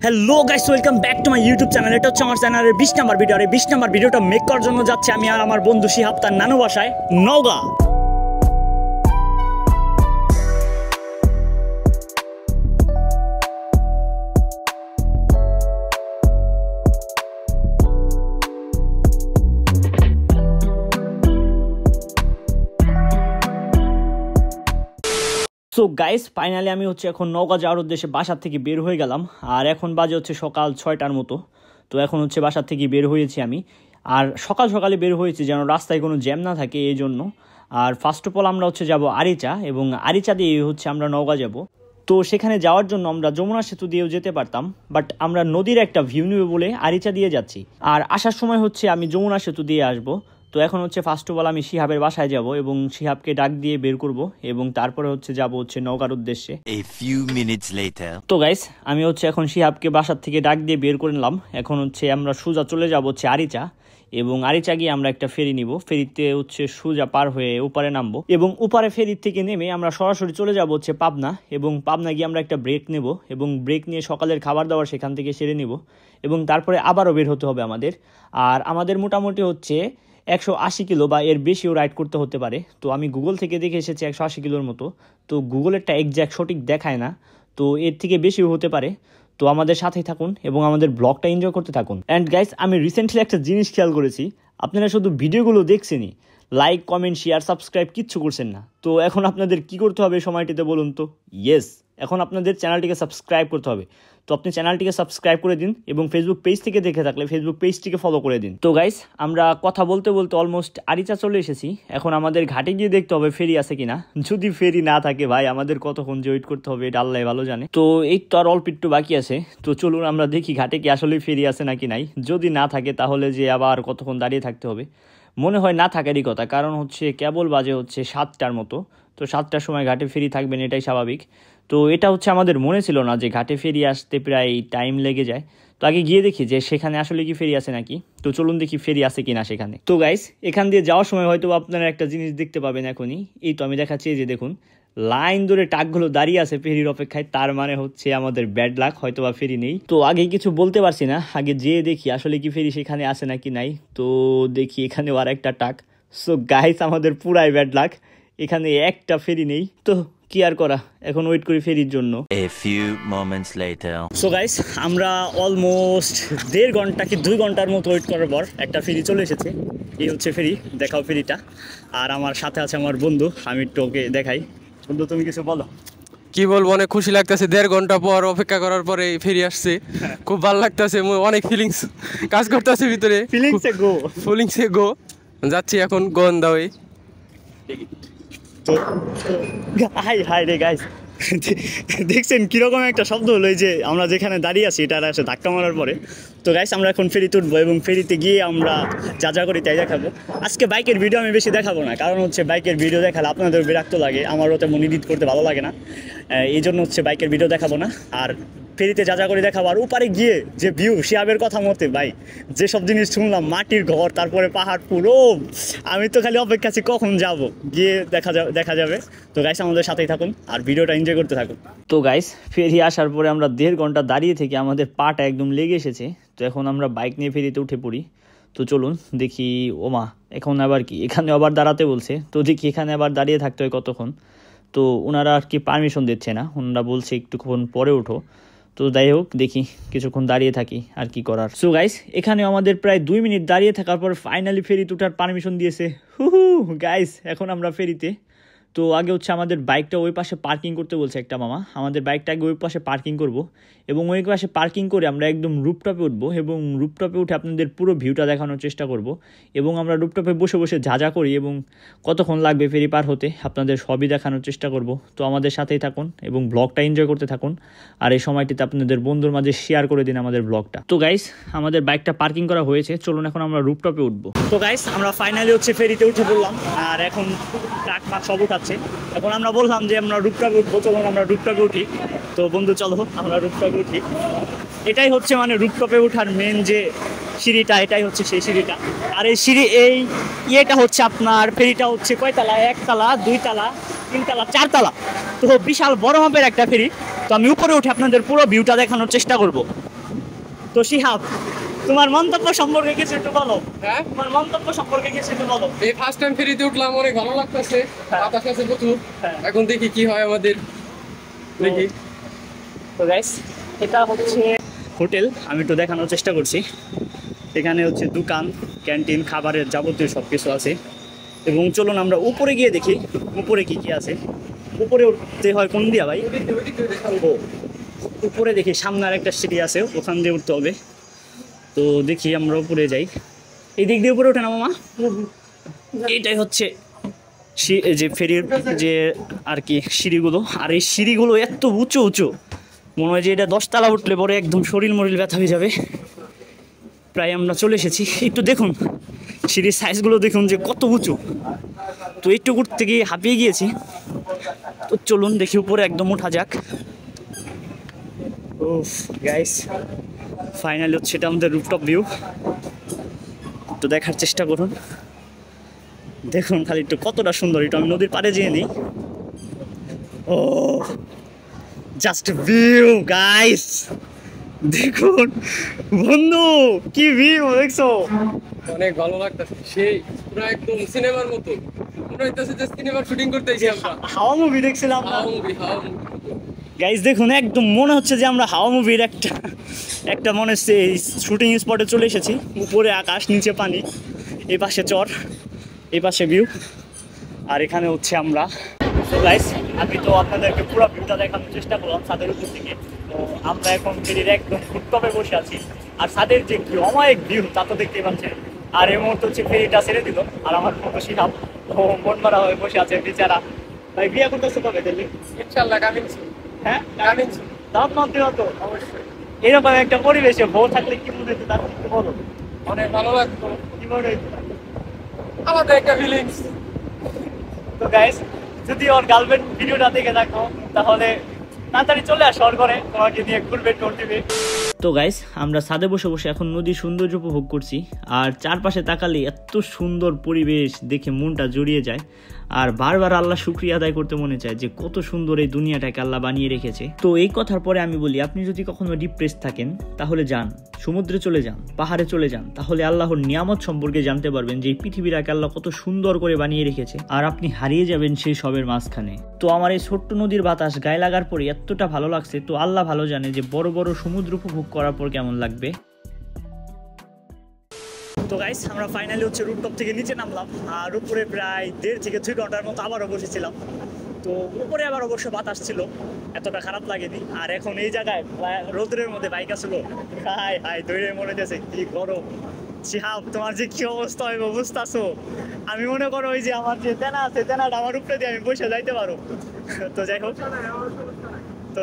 Hello guys, welcome back to my YouTube channel. এটা হচ্ছে আমার চ্যানেলের 20 নাম্বার ভিডিও। আর এই 20 নাম্বার ভিডিওটা মেক করার জন্য যাচ্ছে আমি আর আমার বন্ধু শিহাব তার নানু বাসায় নওগাঁ। সো গাইস, ফাইনালি আমি হচ্ছে এখন নওগাঁ যাওয়ার উদ্দেশ্যে বাসার থেকে বের হয়ে গেলাম। আর এখন বাজে হচ্ছে সকাল 6টার মতো। তো এখন হচ্ছে বাসার থেকে বের হয়েছি আমি। আর সকাল সকালে বের হয়েছি যেন রাস্তায় কোনো জ্যাম না থাকে এই জন্য। আর ফার্স্ট অফ অল আমরা হচ্ছে যাব আরিচা, এবং আরিচা দিয়ে হচ্ছে আমরা নওগাঁ যাব। তো সেখানে যাওয়ার জন্য আমরা যমুনা সেতু দিয়েও যেতে পারতাম, বাট আমরা নদীর একটা ভিউ নেব বলে আরিচা দিয়ে যাচ্ছি। আর আসার সময় হচ্ছে আমি যমুনা সেতু দিয়ে আসবো। তো এখন হচ্ছে ফার্স্ট অফ অল আমি শিহাবের বাসায় যাব এবং শিহাবকে ডাক দিয়ে বের করব, এবং তারপরে হচ্ছে যাব হচ্ছে নওগাঁর উদ্দেশ্যে। তো গাইস, আমি হচ্ছে এখন শিহাবকে বাসার থেকে ডাক দিয়ে বের করে নিলাম। এখন হচ্ছে আমরা সোজা চলে যাব হচ্ছে আরিচা, এবং আরিচা গিয়ে আমরা একটা ফেরি নিব। ফেরিতে হচ্ছে সোজা পার হয়ে উপরে নামবো, এবং উপরে ফেরির থেকে নেমে আমরা সরাসরি চলে যাব হচ্ছে পাবনা, এবং পাবনা গিয়ে আমরা একটা ব্রেক নেব, এবং ব্রেক নিয়ে সকালের খাবার দাবার সেখান থেকে সেরে নিব, এবং তারপরে আবারও বের হতে হবে আমাদের। আর আমাদের মোটামুটি হচ্ছে 180 কিলো বা এর বেশিও রাইড করতে হতে পারে। তো আমি গুগল থেকে দেখে এসেছি 180 কিলোর মতো। তো গুগলেরটা এক্স্যাক্ট সঠিক দেখায় না, তো এর থেকে বেশিও হতে পারে। তো আমাদের সাথেই থাকুন এবং আমাদের ব্লগটা এনজয় করতে থাকুন। অ্যান্ড গাইস, আমি রিসেন্টলি একটা জিনিস খেয়াল করেছি, আপনারা শুধু ভিডিওগুলো দেখছেনই, লাইক কমেন্ট শেয়ার সাবস্ক্রাইব কিচ্ছু করছেন না। তো এখন আপনাদের কি করতে হবে সময়টিতে বলুন তো? ইয়েস, এখন আপনাদের চ্যানেলটিকে সাবস্ক্রাইব করতে হবে। তো আপনি চ্যানেলটিকে সাবস্ক্রাইব করে দিন, এবং ফেসবুক পেজ থেকে দেখে থাকলে ফেসবুক পেজটিকে ফলো করে দিন। তো গাইস, আমরা কথা বলতে বলতে অলমোস্ট আরিচা চলে এসেছি। এখন আমাদের ঘাটে গিয়ে দেখতে হবে ফেরি আছে কিনা। যদি ফেরি না থাকে ভাই, আমাদের কতক্ষণ যে ওয়েট করতে হবে এটা আল্লাহ ভালো জানে। তো এই তো আর অল্প একটু বাকি আছে। তো চলুন আমরা দেখি ঘাটে কি আসলে ফেরি আছে নাকি নাই। যদি না থাকে তাহলে যে আবার কতক্ষণ দাঁড়িয়ে থাকতে হবে। মনে হয় না থাকারই কথা, কারণ হচ্ছে কেবল বাজে হচ্ছে 7টার মতো। তো 7টার সময় ঘাটে ফেরি থাকবেন, এটাই স্বাভাবিক। তো এটা হচ্ছে আমাদের মনে ছিল না যে ঘাটে ফেরি আসতে প্রায় টাইম লেগে যায়। তো আগে গিয়ে দেখি যে সেখানে আসলে কি ফেরি আছে নাকি। তো চলুন দেখি ফেরি আছে কিনা সেখানে। তো গাইস, এখান দিয়ে যাওয়ার সময় হয়তো আপনারা একটা জিনিস দেখতে পাবেন এখনই। এই তো আমি দেখাচ্ছি, যে দেখুন লাইন ধরে ট্রাকগুলো দাঁড়িয়ে আছে ফেরির অপেক্ষায়। তার মানে হচ্ছে আমাদের ব্যাড লাক, হয়তো বা ফেরি নেই। তো আগে কিছু বলতে পারছি না, আগে যেয়ে দেখি আসলে কি ফেরি সেখানে আছে নাকি নাই। তো দেখি এখানেও আর একটা ট্রাক। সো গাইস, আমাদের পুরাই ব্যাড লাক, এখানে একটা ফেরি নেই। তো কি আর করা, এখন ওয়েট করি ফেরির জন্য। সো গাইস, আমরা অলমোস্ট 1.5 ঘন্টা কি 2 ঘন্টার মতো ওয়েট করার পর একটা ফেরি চলে এসেছে। এই হচ্ছে ফেরি, দেখাও ফেরিটা। আর আমার সাথে আছে আমার বন্ধু, আমি একটু ওকে দেখাই। বন্ধু, তুমি কিছু বলো। কি বলবো, অনেক খুশি লাগতেছে। 1.5 ঘন্টা পর অপেক্ষা করার পরে ফেরি আসছে, খুব ভালো লাগতেছে। অনেক ফিলিংস কাজ করতেছে ভিতরে, ফিলিংসে গো যাচ্ছি এখন গোয়েন্দা হয়ে। হাই হাই রে গাইস, দেখছেন কিরকম একটা শব্দ হলো, এই যে আমরা যেখানে দাঁড়িয়ে আছি এটা আসে ধাক্কা মারার পরে। তো গাইস, আমরা এখন ফেরিতে উঠবো, এবং ফেরিতে গিয়ে আমরা যা যা করি তাই দেখাবো। আজকে বাইকের ভিডিও আমি বেশি দেখাবো না, কারণ হচ্ছে বাইকের ভিডিও দেখালে আপনাদের বিরক্ত লাগে, আমারও তেমন এডিট করতে ভালো লাগে না। এই জন্য হচ্ছে বাইকের ভিডিও দেখাবো না। আর ফেরিতে যা যা করে দেখাবো। আর উপরে গিয়ে যে ভিউ, শিহাবের কথা মতে ভাই যেসব জিনিস শুনলাম, মাটির ঘর, তারপরে পাহাড়, পুরো আমি তো খালি অপেক্ষা আছি কখন যাব, গিয়ে দেখা যাবে। তো গাইস, আমাদের সাথেই থাকুন আর ভিডিওটা এনজয় করতে থাকুন। তো গাইস, ফেরি আসার পরে আমরা 1.5 ঘন্টা দাঁড়িয়ে থেকে আমাদের পাটা একদম লেগে এসেছে। তো এখন আমরা বাইক নিয়ে ফেরিতে উঠে পড়ি। তো চলুন দেখি। ওমা, এখন আবার কি, এখানে আবার দাঁড়াতে বলছে। তো দেখি এখানে আবার দাঁড়িয়ে থাকতে হয় কতক্ষণ। তো ওনারা আর কি পারমিশন দিচ্ছে না, ওনারা বলছে একটুক্ষণ পরে ওঠো। তো যাই হোক, দেখি কিছুক্ষণ দাঁড়িয়ে থাকি, আর কি করার। সো গাইস, এখানে আমাদের প্রায় 2 মিনিট দাঁড়িয়ে থাকার পর ফাইনালি ফেরিতে ওঠার পারমিশন দিয়েছে। গাইস, এখন আমরা ফেরিতে। তো আগে হচ্ছে আমাদের বাইকটা ওই পাশে পার্কিং করতে বলছে একটা মামা। আমাদের বাইকটা আগে ওই পাশে পার্কিং করব, এবং ওই পাশে পার্কিং করে আমরা একদম রুপটপে উঠবো, এবং রুপটপে উঠে আপনাদের পুরো ভিউটা দেখানোর চেষ্টা করব। এবং আমরা রুপটপে বসে বসে যা করি এবং কতক্ষণ লাগবে ফেরি পার হতে আপনাদের সবই দেখানোর চেষ্টা করব। তো আমাদের সাথেই থাকুন এবং ব্লগটা এনজয় করতে থাকুন। আর এই সময়টিতে আপনাদের বন্ধুর মাঝে শেয়ার করে দিন আমাদের ব্লগটা। তো গাইস, আমাদের বাইকটা পার্কিং করা হয়েছে, চলুন এখন আমরা রুপটপে উঠবো। তো গাইস, আমরা ফাইনালি হচ্ছে ফেরিতে উঠে পড়লাম, আর এখন ট্রাক মাক সব উঠাচ্ছে। এখন আমরা বললাম যে আমরা রুপটপে উঠবো, চলুন আমরা রুপটপে উঠি। তো বন্ধু চলো আমরা রুপটপে উঠি। এটাই হচ্ছে মানে রুপটপে ওঠার মেন যে সিঁড়িটা, এটাই হচ্ছে সেই সিঁড়িটা। আর এই সিঁড়ি, এই ইয়েটা হচ্ছে আপনার ফেরিটা হচ্ছে কয়তলা, 1 তলা 2 তলা 3 তলা 4 তলা। তো বিশাল বড় মাপের একটা ফেরি। তো আমি উপরে উঠে আপনাদের পুরো ভিউটা দেখানোর চেষ্টা করব। তো শিহাব, তোমার মন্তব্য সম্পর্কে কিছু একটু বলো। হ্যাঁ, তোমার মন্তব্য সম্পর্কে কিছু একটু বলো। এই ফার্স্ট টাইম ফেরিতে উঠলাম, অনেক ভালো লাগতেছে, বাতাস আছে প্রচুর। হ্যাঁ। এখন দেখি কি হয় আমাদের, দেখি। তো গাইস, এটা হচ্ছে হোটেল, আমি একটু দেখানোর চেষ্টা করছি। এখানে হচ্ছে দোকান, ক্যান্টিন, খাবারের যাবতীয় সব কিছু আছে। এবং চলুন আমরা উপরে গিয়ে দেখি উপরে কি কি আছে। উপরে উঠতে হয় কোন দিয়া ভাই? ও, উপরে দেখি সামনে আর একটা সিঁড়ি আছে, ওখান দিয়ে উঠতে হবে। তো দেখি আমরা উপরে যাই। এই দিক দিয়ে উপরে ওঠে না মামা? এইটাই হচ্ছে যে ফেরির যে আর কি সিঁড়িগুলো। আর এই সিঁড়িগুলো এত উঁচু উঁচু, মনে হয় যে এটা 10 তলা উঠলে পরে একদম শরীর মরিল ব্যথা হয়ে যাবে। প্রায় আমরা চলে এসেছি। একটু দেখুন সিঁড়ির সাইজগুলো, দেখুন যে কত উঁচু। তো একটু উঠতে গিয়ে হাঁপিয়ে গিয়েছি। তো চলুন দেখি উপরে একদম ওঠা যাক। ওফ গাইস, ফাইনালি হচ্ছে এটা আমাদের রুফটপ ভিউ। তো দেখার চেষ্টা করুন, দেখুন খালি একটু কতটা সুন্দর। একটু আমি নদীর পাড়ে যেয়ে নিই। ও জাস্ট ভিউ গাইস, দেখুন বন্ধু, কি ভিউ দেখছো? অনেক ভালো লাগতেছে, সেই পুরো একদম সিনেমার মতো মনে হইতেছে যে সিনেমার শুটিং করতেছি আমরা। হাওয়া মুভি দেখছিলাম না? হাওয়া মুভি। গাইস দেখুন, একদম মনে হচ্ছে যে আমরা হাওয়া মুভির একটা মনে হচ্ছে শুটিং স্পটে চলে এসেছি। উপরে আকাশ, নিচে পানি, এই পাশে চর, এই পাশে ভিউ, আর এখানে হচ্ছে আমরা। গাইস, আমি তো আপনাদেরকে পুরো ভিউটা দেখানোর চেষ্টা করলাম ছাদের উপর থেকে। তো আমরা এখন ফেরির একদম ফুটটপে বসে আছি। আর ছাদের যে কি অমায়িক ভিউ তা তো দেখতেই পাচ্ছেন। আর এই মুহূর্তে হচ্ছে ফেরিটা ছেড়ে দিল, আর আমার মতো শিহাব ও মন মারা হয়ে বসে আছে বেচারা। ভাই বিয়ে করতেছে কবে দিল্লি? ইনশাআল্লাহ কামিনছি। হ্যাঁ কামিনছি, দাম মানতে হতো অবশ্যই। এরকম একটা পরিবেশে বউ থাকলে কি মনে হতো তার একটু বলো। অনেক ভালো লাগতো, কি মনে হইতো? আলাদা একটা ফিলিংস। তো গাইস, যদি ওর গার্লফ্রেন্ড ভিডিওটা দেখে থাকো তাহলে তাড়াতাড়ি চলে আসো ওর ঘরে, তোমাকে নিয়ে ঘুরবে, টোর দিবে। তো গাইস, আমরা ছাদে বসে বসে এখন নদীর সৌন্দর্য উপভোগ করছি। আর চারপাশে তাকালে এত সুন্দর পরিবেশ দেখে মনটা জড়িয়ে যায়। আর বারবার আল্লাহ শুকরিয়া আদায় করতে মনে চায় যে কত সুন্দর এই দুনিয়াটাকে আল্লাহ বানিয়ে রেখেছে। তো এই কথার পরে আমি বলি, আপনি যদি কখনো ডিপ্রেস থাকেন তাহলে যান সমুদ্রে চলে যান, পাহাড়ে চলে যান, তাহলে আল্লাহর নিয়ামত সম্পর্কে জানতে পারবেন যে এই পৃথিবীটাকে আল্লাহ কত সুন্দর করে বানিয়ে রেখেছে। আর আপনি হারিয়ে যাবেন সেই সবের মাঝখানে। তো আমার এই ছোট্ট নদীর বাতাস গায়ে লাগার পরে এতটা ভালো লাগছে, তো আল্লাহ ভালো জানে যে বড় বড় সমুদ্র উপভোগ করার পর কেমন লাগবে। তো গাইস, আমরা ফাইনালি হচ্ছে রুফটপ থেকে নিচে নামলাম। আর উপরে প্রায় 1.5 থেকে 2 ঘন্টার মতো আবারও বসেছিলাম। তো উপরে আবার অবশ্য বাতাস ছিল, এতটা খারাপ লাগেনি। আর এখন এই জায়গায় রোদ্রের মধ্যে বাইক আসলো, হাই হাই দৌড়ে মনে যাচ্ছে কি গরম। শিহাব, তোমার যে কি অবস্থা হইব বুঝতেছো? আমি মনে করো ওই যে আমার যে তেনা আছে, তেনাটা আমার উপরে দিয়ে আমি বসে যাইতে পারো। তো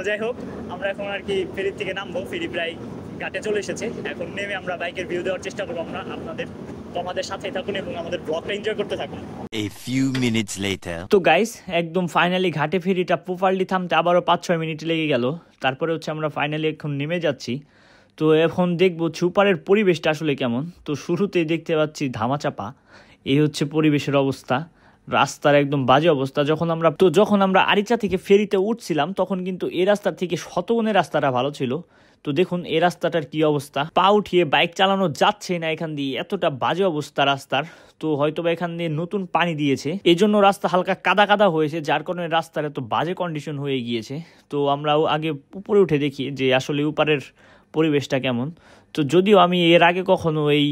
যাই হোক, আমরা এখন আর কি ফেরির থেকে নামবো। ফেরি প্রায় ঘাটে চলে এসেছে। এখন নেমে আমরা বাইকের ভিউ দেওয়ার চেষ্টা করবো আমরা আপনাদের। তো আমাদের সাথেই থাকুন এবং আমাদের ব্লগটা এনজয় করতে থাকুন। A few minutes later. তো গাইস, একদম ফাইনালি ঘাটে ফেরিটা প্রপারলি থামতে আবারও 5-6 মিনিট লেগে গেল। তারপরে হচ্ছে আমরা ফাইনালি এখন নেমে যাচ্ছি। তো এখন দেখবো সুপারের পরিবেশটা আসলে কেমন। তো শুরুতেই দেখতে পাচ্ছি ধামাচাপা, এই হচ্ছে পরিবেশের অবস্থা। রাস্তার একদম বাজে অবস্থা। যখন আমরা আরিচা থেকে ফেরিতে উঠছিলাম তখন কিন্তু এই রাস্তার থেকে শতগুণের রাস্তাটা ভালো ছিল। তো দেখুন এই রাস্তাটার কি অবস্থা, পা উঠিয়ে বাইক চালানো যাচ্ছে না এখান দিয়ে, এতটা বাজে অবস্থা রাস্তার। তো হয়তো বা এখান দিয়ে নতুন পানি দিয়েছে, এই জন্য রাস্তা হালকা কাদা কাদা হয়েছে, যার কারণে রাস্তার এত বাজে কন্ডিশন হয়ে গিয়েছে। তো আমরাও আগে উপরে উঠে দেখি যে আসলে উপরের পরিবেশটা কেমন। তো যদিও আমি এর আগে কখনো এই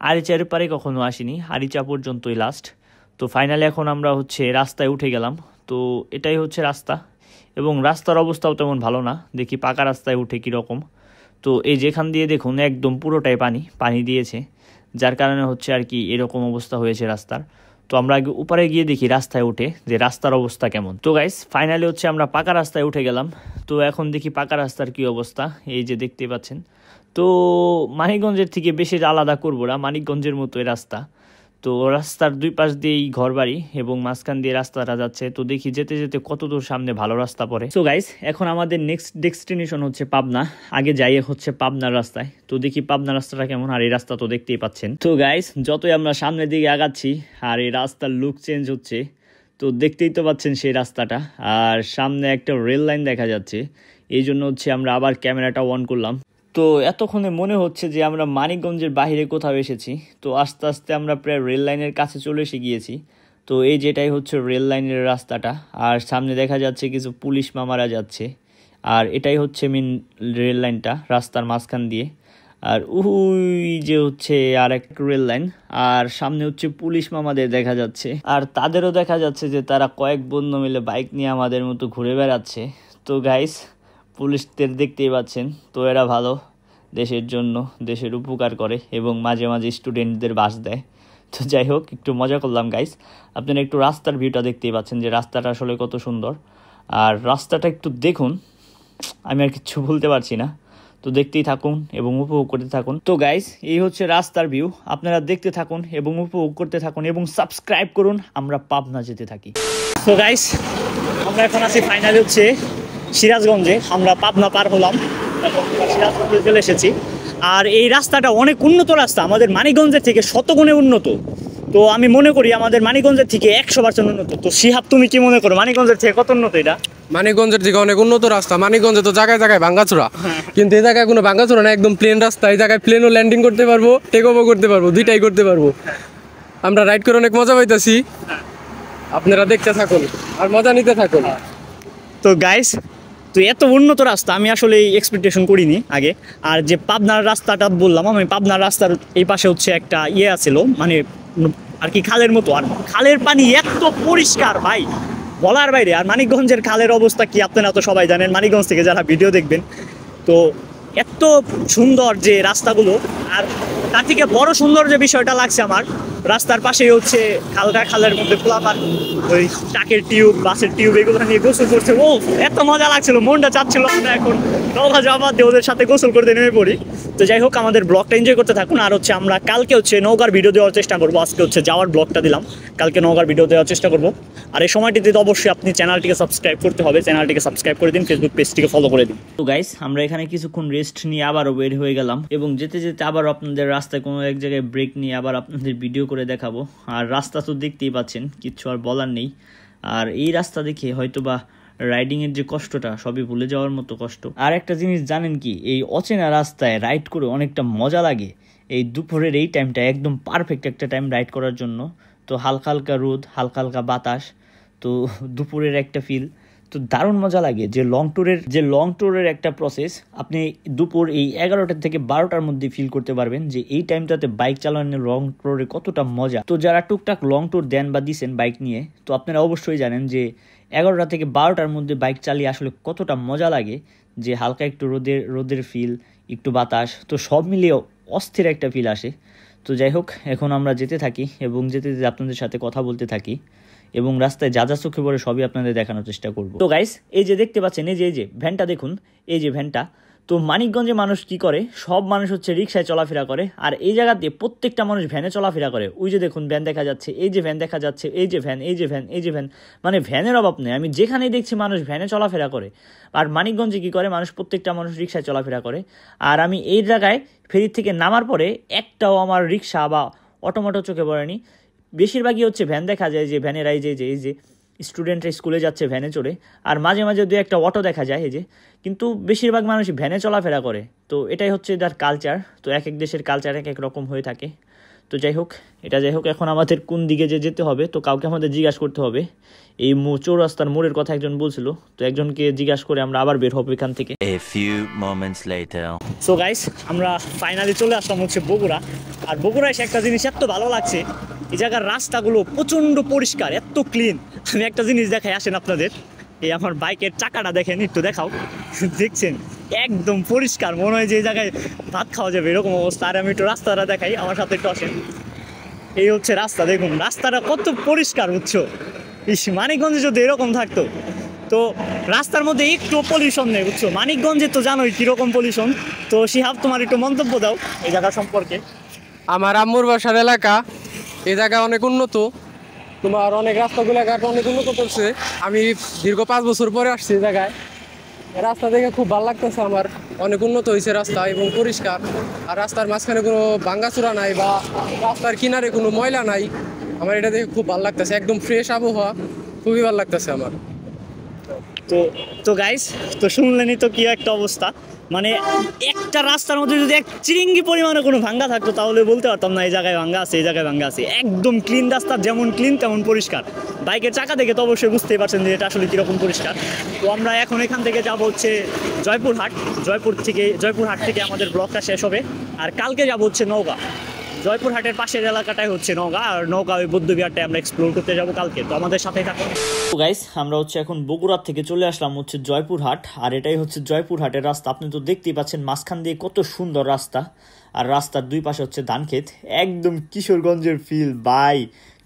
আরিচার পারে কখনো আসিনি, আরিচা পর্যন্তই লাস্ট। তো ফাইনালি এখন আমরা হচ্ছে রাস্তায় উঠে গেলাম। তো এটাই হচ্ছে রাস্তা, এবং রাস্তার অবস্থাও তেমন ভালো না। দেখি পাকা রাস্তায় উঠে কীরকম। তো এই যেখান দিয়ে দেখুন একদম পুরোটাই পানি দিয়েছে, যার কারণে হচ্ছে আর কি এরকম অবস্থা হয়েছে রাস্তার। তো আমরা আগে উপরে গিয়ে দেখি রাস্তায় উঠে যে রাস্তার অবস্থা কেমন। তো গাইস, ফাইনালি হচ্ছে আমরা পাকা রাস্তায় উঠে গেলাম। তো এখন দেখি পাকা রাস্তার কি অবস্থা, এই যে দেখতে পাচ্ছেন। তো মানিকগঞ্জের থেকে বেশি আলাদা করবো না, মানিকগঞ্জের মতোই রাস্তা। তো রাস্তার দুই পাশ দিয়েই ঘরবাড়ি এবং মাঝখান দিয়ে রাস্তাটা যাচ্ছে। তো দেখি যেতে যেতে কত দূর সামনে ভালো রাস্তা পড়ে। সো গাইস, এখন আমাদের নেক্সট ডেস্টিনেশন হচ্ছে পাবনা। আগে যাই হচ্ছে পাবনার রাস্তায়। তো দেখি পাবনা রাস্তাটা কেমন। আর এই রাস্তা তো দেখতেই পাচ্ছেন। তো গাইস, যতই আমরা সামনের দিকে আগাচ্ছি আর এই রাস্তার লুক চেঞ্জ হচ্ছে। তো দেখতেই তো পাচ্ছেন সেই রাস্তাটা, আর সামনে একটা রেল লাইন দেখা যাচ্ছে। এই জন্য হচ্ছে আমরা আবার ক্যামেরাটা অন করলাম। তো এতক্ষণে মনে হচ্ছে যে আমরা মানিকগঞ্জের বাইরে কোথাও এসেছি। তো আস্তে আস্তে আমরা প্রায় রেল লাইনের কাছে চলে এসে গিয়েছি। তো এই যেটাই হচ্ছে রেল লাইনের রাস্তাটা, আর সামনে দেখা যাচ্ছে কিছু পুলিশ মামারা যাচ্ছে, আর এটাই হচ্ছে মেন রেল লাইনটা রাস্তার মাঝখান দিয়ে। আর ওই যে হচ্ছে আর এক রেল লাইন, আর সামনে হচ্ছে পুলিশ মামাদের দেখা যাচ্ছে, আর তাদেরও দেখা যাচ্ছে যে তারা কয়েক বন্ধু মিলে বাইক নিয়ে আমাদের মতো ঘুরে বেড়াচ্ছে। তো গাইস, পুলিশদের দেখতেই পাচ্ছেন, তো এরা ভালো, দেশের জন্য দেশের উপকার করে এবং মাঝে মাঝে স্টুডেন্টদের বাস দেয়। তো যাই হোক, একটু মজা করলাম গাইস। আপনারা একটু রাস্তার ভিউটা দেখতেই পাচ্ছেন যে রাস্তাটা আসলে কত সুন্দর, আর রাস্তাটা একটু দেখুন, আমি আর কিচ্ছু বলতে পারছি না। তো দেখতেই থাকুন এবং উপভোগ করতে থাকুন। তো গাইস, এই হচ্ছে রাস্তার ভিউ, আপনারা দেখতে থাকুন এবং উপভোগ করতে থাকুন এবং সাবস্ক্রাইব করুন। আমরা পাবনা যেতে থাকি। তো গাইস, আমরা এখন আছি ফাইনালি হচ্ছে সিরাজগঞ্জে। আমরা পাবনা পার হলাম এবং সিরাজগঞ্জে চলে এসেছি। আর এই রাস্তাটা অনেক উন্নত রাস্তা, আমাদের মানিকগঞ্জের থেকে শতগুণে উন্নত। তো আমি মনে করি আমাদের মানিকগঞ্জের থেকে 100% উন্নত। তো শিহাব, তুমি কি মনে করো মানিকগঞ্জের থেকে কত উন্নত এটা? মানিকগঞ্জের থেকে অনেক উন্নত রাস্তা। মানিকগঞ্জে তো জায়গায় জায়গায় ভাঙ্গাচোরা, কিন্তু এই জায়গায় কোনো ভাঙ্গাচোরা না, একদম প্লেন রাস্তা। এই জায়গায় প্লেনও ল্যান্ডিং করতে পারবো, টেক অফও করতে পারবো, দুইটাই করতে পারবো। আমরা রাইড করে অনেক মজা পাইতেছি, আপনারা দেখতে থাকুন আর মজা নিতে থাকুন। তো গাইস, তো এত উন্নত রাস্তা আমি আসলে এক্সপেকটেশন করিনি আগে। আর যে পাবনার রাস্তাটা বললাম, আমি পাবনার রাস্তার এই পাশে হচ্ছে একটা ছিল, মানে আর কি খালের মতো, আর খালের পানি এত পরিষ্কার ভাই, বলার বাইরে। আর মানিকগঞ্জের খালের অবস্থা কি আপনারা তো সবাই জানেন, মানিকগঞ্জ থেকে যারা ভিডিও দেখবেন। তো এত সুন্দর যে রাস্তাগুলো, আর তার থেকে বড় সুন্দর যে বিষয়টা লাগছে আমার, রাস্তার পাশেই হচ্ছে খালটা, খালের মধ্যে পোলাপান ওই ট্রাকের টিউব, বাসের টিউব এগুলো নিয়ে গোসল করছে। ও এত মজা লাগছিল, মনটা চাচ্ছিল আমরা এখন নৌকা যাওয়া দিয়ে ওদের সাথে গোসল করতে নেমে পড়ি। তো যাই হোক, আমাদের ব্লগটা এনজয় করতে থাকুন। আর হচ্ছে আমরা কালকে হচ্ছে নৌকার ভিডিও দেওয়ার চেষ্টা করবো। আজকে হচ্ছে যাওয়ার ব্লগটা দিলাম, কালকে নৌকার ভিডিও দেওয়ার চেষ্টা করবো। আর এই সময়টিতে তো অবশ্যই আপনি চ্যানেলটিকে সাবস্ক্রাইব করতে হবে, চ্যানেলটিকে সাবস্ক্রাইব করে দিন, ফেসবুক পেজটিকে ফলো করে দিন। তো গাইস, আমরা এখানে কিছুক্ষণ রেস্ট নিয়ে আবারও বের হয়ে গেলাম এবং যেতে যেতে আবার আপনাদের রাস্তায় কোনো এক জায়গায় ব্রেক নিয়ে আবার আপনাদের ভিডিও করে দেখাবো। আর রাস্তা তো দেখতেই পাচ্ছেন, কিচ্ছু আর বলার নেই। আর এই রাস্তা দেখে হয়তোবা রাইডিংয়ের যে কষ্টটা সবই ভুলে যাওয়ার মতো কষ্ট। আর একটা জিনিস জানেন কি, এই অচেনা রাস্তায় রাইড করে অনেকটা মজা লাগে। এই দুপুরের এই টাইমটা একদম পারফেক্ট একটা টাইম রাইড করার জন্য। তো হালকা হালকা রোদ, হালকা হালকা বাতাস, তো দুপুরের একটা ফিল, তো দারুণ মজা লাগে। যে লং ট্যুরের একটা প্রসেস আপনি দুপুর এই 11টা থেকে 12টার মধ্যে ফিল করতে পারবেন যে এই টাইমটাতে বাইক চালানোর লং ট্যুরে কতটা মজা। তো যারা টুকটাক লং ট্যুর দেন বা দিচ্ছেন বাইক নিয়ে, তো আপনারা অবশ্যই জানেন যে 11টা থেকে 12টার মধ্যে বাইক চালিয়ে আসলে কতটা মজা লাগে। যে হালকা একটু রোদের ফিল, একটু বাতাস, তো সব মিলিয়ে অস্থির একটা ফিল আসে। তো যাই হোক, এখন আমরা যেতে থাকি এবং যেতে যেতে আপনাদের সাথে কথা বলতে থাকি এবং রাস্তায় যা যা চোখে পড়ে সবই আপনাদের দেখানোর চেষ্টা করব। তো গাইস, এই যে দেখতে পাচ্ছেন, এই যে ভ্যানটা দেখুন, এই যে ভ্যানটা। তো মানিকগঞ্জে মানুষ কি করে, সব মানুষ হচ্ছে রিক্সায় চলাফেরা করে, আর এই জায়গা দিয়ে প্রত্যেকটা মানুষ ভ্যানে চলাফেরা করে। ওই যে দেখুন ভ্যান দেখা যাচ্ছে, এই যে ভ্যান দেখা যাচ্ছে, এই যে ভ্যান, এই যে ভ্যান, এই যে ভ্যান, মানে ভ্যানের অভাব নেই। আমি যেখানেই দেখছি মানুষ ভ্যানে চলাফেরা করে। আর মানিকগঞ্জে কি করে, প্রত্যেকটা মানুষ রিক্সায় চলাফেরা করে। আর আমি এই জায়গায় ফেরি থেকে নামার পরে একটাও আমার রিক্সা বা অটোমোটো চোখে পড়েনি। বেশিরভাগই হচ্ছে ভ্যান দেখা যায়, যে ভ্যানের এই যে স্টুডেন্টরা স্কুলে যাচ্ছে ভ্যানে চড়ে, আর মাঝে মাঝে দু একটা অটো দেখা যায় এই যে, কিন্তু বেশিরভাগ মানুষ ভ্যানে চলাফেরা করে। তো এটাই হচ্ছে এটার কালচার। তো এক এক দেশের কালচার এক এক রকম হয়ে থাকে। তো যাই হোক, এখন আমাদের কোন দিকে যেতে হবে, তো কাউকে আমাদের জিজ্ঞাসা করতে হবে। এই চৌরাস্তার মোড়ের কথা একজন বলছিল, তো একজনকে জিজ্ঞাসা করে আমরা আবার বের হবো এখান থেকে। A few moments later. So guys, আমরা ফাইনালি চলে আসলাম হচ্ছে বগুড়া। আর বগুড়া এসে একটা জিনিস এত ভালো লাগছে, এই জায়গার রাস্তাগুলো প্রচণ্ড পরিষ্কার, এত ক্লিন। আমি একটা জিনিস দেখাই, আসেন আপনাদের, এই আমার বাইকের চাকাটা দেখেন, একটু দেখাও, দেখছেন একদম পরিষ্কার, মনে হয় যে এই জায়গায় ভাত খাওয়া যাবে এরকম অবস্থা। আর আমি একটু রাস্তাটা দেখাই, আমার সাথে একটু আসেন। এই হচ্ছে রাস্তা, দেখুন রাস্তাটা কত পরিষ্কার, বুঝছো? মানিকগঞ্জে যদি এরকম থাকতো, তো রাস্তার মধ্যে একটু পলিউশন নেই, বুঝছো? মানিকগঞ্জে তো জানোই কিরকম পলিউশন। তো শিহাব, তোমার একটু মন্তব্য দাও এই জায়গা সম্পর্কে। আমার আম্মুর বাসার এলাকা, এই জায়গা অনেক উন্নত, তোমার অনেক রাস্তাঘাট অনেক উন্নত করছে। আমি দীর্ঘ 5 বছর পরে আসছি এই জায়গায়। রাস্তা দেখে খুব ভালো লাগতেছে আমার, অনেক উন্নত হয়েছে রাস্তা এবং পরিষ্কার। আর রাস্তার মাঝখানে কোনো ভাঙ্গাচোরা নাই বা রাস্তার কিনারে কোনো ময়লা নাই। আমার এটা দেখে খুব ভালো লাগতেছে, একদম ফ্রেশ আবহাওয়া, খুবই ভালো লাগতেছে আমার। তো গাইস, তো শুনলেনই তো কি একটা অবস্থা, মানে একটা রাস্তার মধ্যে যদি এক চিরিঙ্গি পরিমাণে কোনো ভাঙ্গা থাকতো তাহলে বলতে পারতাম না এই জায়গায় ভাঙ্গা আছে, এই জায়গায় ভাঙ্গা আছে। একদম ক্লিন রাস্তা, যেমন ক্লিন তেমন পরিষ্কার। বাইকের চাকা দেখে তো অবশ্যই বুঝতেই পারছেন যে এটা আসলে কীরকম পরিষ্কার। তো আমরা এখন এখান থেকে যাব হচ্ছে জয়পুরহাট। জয়পুরহাট থেকে আমাদের ব্লগটা শেষ হবে। আর কালকে যাব হচ্ছে নওগাঁ। জয়পুরহাটের পাশের এলাকাটাই হচ্ছে নওগাঁ, আর নওগাঁ ওই বৌদ্ধবিহারটাই আমরা এক্সপ্লোর করতে যাব কালকে। তো আমাদের সাথেই থাকুন। তো গাইস, আমরা হচ্ছে এখন বগুড়া থেকে চলে আসলাম হচ্ছে জয়পুরহাট, আর এটাই হচ্ছে জয়পুরহাটের রাস্তা। আপনি তো দেখতেই পাচ্ছেন মাঝখান দিয়ে কত সুন্দর রাস্তা, আর রাস্তার দুই পাশে হচ্ছে ধানক্ষেত। একদম কিশোরগঞ্জের ফিল ভাই,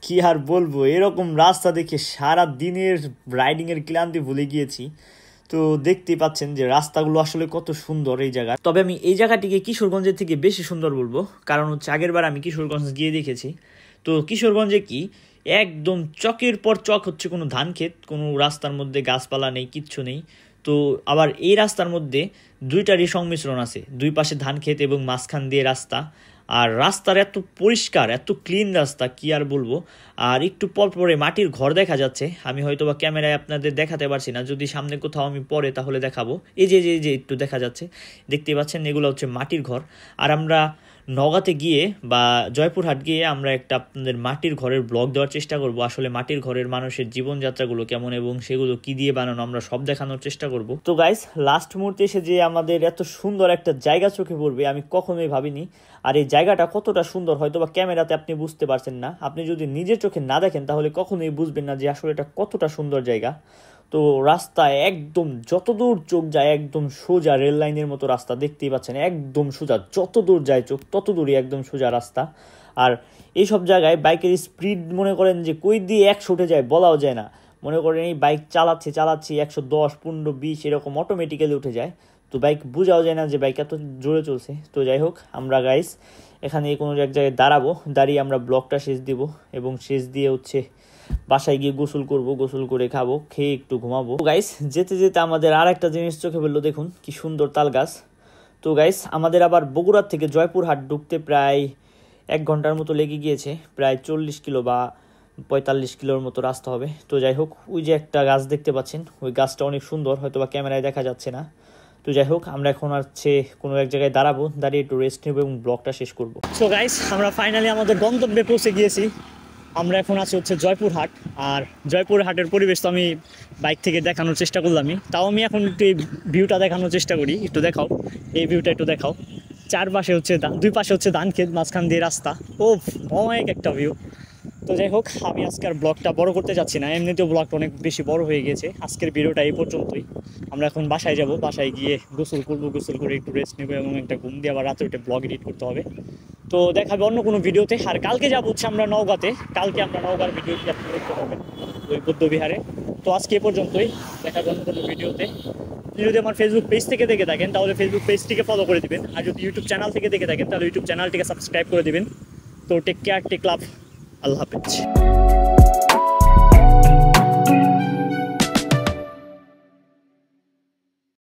কি আর বলবো। এরকম রাস্তা দেখে সারা দিনের রাইডিংয়ের ক্লান্তি ভুলে গিয়েছি। তো দেখতেই পাচ্ছেন যে রাস্তাগুলো আসলে কত সুন্দর এই জায়গা। তবে আমি এই জায়গাটিকে কিশোরগঞ্জের থেকে বেশি সুন্দর বলবো, কারণ হচ্ছে আগেরবার আমি কিশোরগঞ্জ গিয়ে দেখেছি। তো কিশোরগঞ্জে কি একদম চকের পর চক হচ্ছে কোনো ধান ক্ষেত, কোনো রাস্তার মধ্যে গাছপালা নেই, কিচ্ছু নেই। তো আবার এই রাস্তার মধ্যে দুইটারই সংমিশ্রণ আছে, দুই পাশে ধান ক্ষেত এবং মাঝখান দিয়ে রাস্তা। আর রাস্তার এত পরিষ্কার, এত ক্লিন রাস্তা, কি আর বলবো। আর একটু পর পরে মাটির ঘর দেখা যাচ্ছে। আমি হয়তো বা ক্যামেরায় আপনাদের দেখাতে পারছি না, যদি সামনে কোথাও আমি পরে তাহলে দেখাবো। এই যে একটু দেখা যাচ্ছে, দেখতে পাচ্ছেন, এগুলো হচ্ছে মাটির ঘর। আর আমরা নওগাঁতে গিয়ে বা জয়পুরহাট গিয়ে আমরা একটা আপনাদের মাটির ঘরের ব্লগ দেওয়ার চেষ্টা করব। আসলে মাটির ঘরের মানুষের জীবনযাত্রাগুলো কেমন এবং সেগুলো কি দিয়ে বানানো আমরা সব দেখানোর চেষ্টা করব। তো গাইস, লাস্ট মুহূর্তে এসে যে আমাদের এত সুন্দর একটা জায়গা চোখে পড়বে আমি কখনোই ভাবিনি। আর এই জায়গাটা কতটা সুন্দর হয়তো বা ক্যামেরাতে আপনি বুঝতে পারছেন না, আপনি যদি নিজের চোখে না দেখেন তাহলে কখনোই বুঝবেন না যে আসলে এটা কতটা সুন্দর জায়গা। তো রাস্তা একদম যতদূর চোখ যায় একদম সোজা রেল লাইনের মতো রাস্তা, দেখতেই পাচ্ছেন একদম সোজা, যতদূর যায় চোখ ততদূরই একদম সোজা রাস্তা। আর এইসব জায়গায় বাইকের স্পিড মনে করেন যে কই দিয়ে 100 উঠে যায় বলাও যায় না। মনে করেন এই বাইক চালাচ্ছি 110, 15, 20 এরকম অটোমেটিক্যালি উঠে যায়। তো বাইক বোঝাও যায় না যে বাইক এত জোরে চলছে। তো যাই হোক, আমরা গাইস এখানে কোনো এক জায়গায় দাঁড়িয়ে আমরা ব্লগটা শেষ দিব, এবং শেষ দিয়ে হচ্ছে বাসায় গিয়ে গোসল করব, গোসল করে খাবো, খেয়ে একটু ঘুমাবো। গাইস, যেতে যেতে আমাদের আর একটা জিনিস চোখে পড়লো, দেখুন কি সুন্দর তাল গাছ। তো গাইস, আমাদের আবার বগুড়ার থেকে জয়পুরহাট ঢুকতে প্রায় 1 ঘন্টার মতো লেগে গিয়েছে, প্রায় 40 কিলো বা 45 কিলোর মতো রাস্তা হবে। তো যাই হোক, ওই যে একটা গাছ দেখতে পাচ্ছেন, ওই গাছটা অনেক সুন্দর, হয়তো বা ক্যামেরায় দেখা যাচ্ছে না। তো যাই হোক, আমরা এখন হচ্ছে কোনো এক জায়গায় দাঁড়িয়ে একটু রেস্ট নেবো এবং ব্লগটা শেষ করবো। সো গাইস, আমরা ফাইনালি আমাদের গন্তব্যে পৌঁছে গিয়েছি। আমরা এখন আছি হচ্ছে জয়পুরহাট। আর জয়পুরহাটের পরিবেশ তো আমি বাইক থেকে দেখানোর চেষ্টা করলামই, তাও আমি এখন একটু এই ভিউটা দেখানোর চেষ্টা করি। একটু দেখাও, এই ভিউটা একটু দেখাও। চারপাশে হচ্ছে দুই পাশে হচ্ছে ধান ক্ষেত, মাঝখান দিয়ে রাস্তা। ও অনেক একটা ভিউ। তো যাই হোক, আমি আজকের ব্লগটা বড় করতে যাচ্ছি না, এমনিতেও ব্লগটা অনেক বেশি বড় হয়ে গেছে। আজকের ভিডিওটা এই পর্যন্তই। আমরা এখন বাসায় যাব, বাসায় গিয়ে গোসল করবো, গোসল করে একটু রেস্ট নেবো এবং একটা ঘুম দিয়ে আবার রাতে উঠে ব্লগ এডিট করতে হবে। তো দেখাবে অন্য কোনো ভিডিওতে। আর কালকে যাবো হচ্ছে আমরা নওগাঁতে, কালকে আমরা নওগাঁর ভিডিওটি আপনি দেখতে পাবেন ওই বৌদ্ধবিহারে। তো আজকে এ পর্যন্তই, দেখাবে অন্য কোনো ভিডিওতে। আপনি যদি আমার ফেসবুক পেজ থেকে দেখে থাকেন তাহলে ফেসবুক পেজটিকে ফলো করে দিবেন, আর যদি ইউটিউব চ্যানেল থেকে দেখে থাকেন তাহলে ইউটিউব চ্যানেলটিকে সাবস্ক্রাইব করে দিবেন। তো টেক কেয়ার, টেক লাভ, আল্লাহ হাফেজ।